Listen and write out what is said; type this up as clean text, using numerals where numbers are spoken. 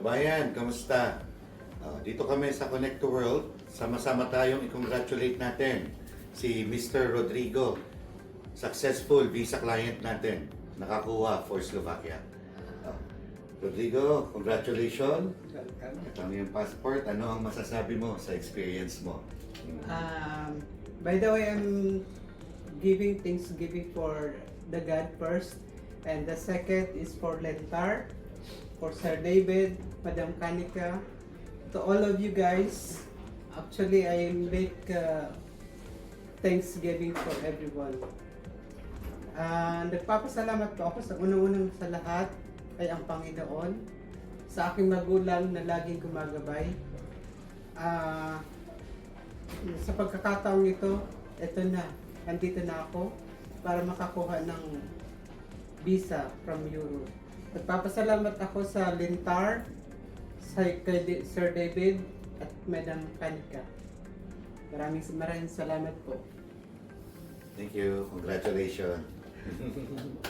Kabayan, kamusta? Dito kami sa Connect to World. Sama-sama tayong i-congratulate natin si Mr. Rodrigo. Successful visa client natin. Nakakuha for Slovakia. Rodrigo, congratulations. Welcome. Ito ang iyong passport. Ano ang masasabi mo sa experience mo? By the way, I'm giving thanksgiving for the God first, and the second is for Lentar, for Sir David, Madam Kanika, to all of you guys. Actually, I make thanksgiving for everyone. Nagpapasalamat po ako sa unang-unang sa lahat ay ang Panginoon, sa aking magulang na laging gumagabay. Sa pagkakataong ito na, nandito na ako para makakuha ng visa from Europe. Nagpapasalamat ako sa Lintar, kay Sir David at Madam Kanika. Maraming salamat po. Thank you. Congratulations.